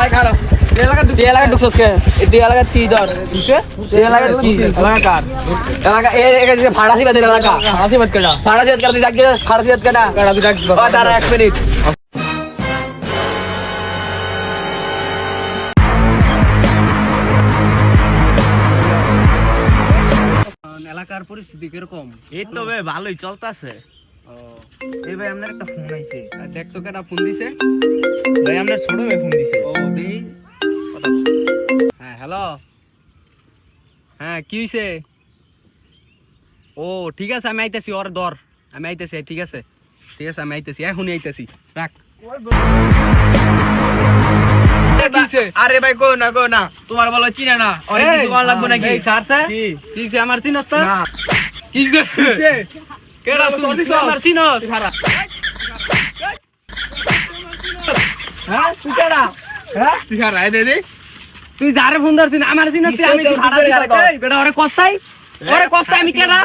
আয় খারাপ তুই এলাকা ঢুকছস কে তুই এলাকা কি ধর তুই এলাকা কি এলাকা কার এলাকা এই যে ভাড়াসি বাদের এলাকা ভাড়াসি বাদ কেডা ভাড়াসি বাদ কেডা তুই ডাক ভাড়াসি বাদ কেডা কেডা তুই ডাক দাঁড়া 1 মিনিট এলাকার পরিস্থিতি কিরকম? এই তো ভাই ভালোই চলতেছে। এই ভাই আপনার একটা ফোন আইছে। দেখছো কেডা ফোন দিছে? ভাই আপনার ছোট ভাই ফোন দিছে। ও দেই হ্যাঁ হ্যালো হ্যাঁ কি হইছে? ও ঠিক আছে আমি আইতাছি ওর দর আমি আইতাছি ঠিক আছে আমি আইতাছি এখনই আইতাছি রাখ। আরে ভাই কো না তোমার বলো চিনা না অনেক কিছু কোন লাগবে নাকি? স্যার স্যার কি হইছে আমার চিনস তো? কি হইছে? কেডা তুই আমার চিনস? খারাপ হ্যাঁ তুই কেডা? হ্যাঁ তুই খারাপ দে তুই যারে ফোন ধরছিস আমার চিনস? আমি ভাড়া দিতে বেটা ওরে কস্তাই আমি কেডা?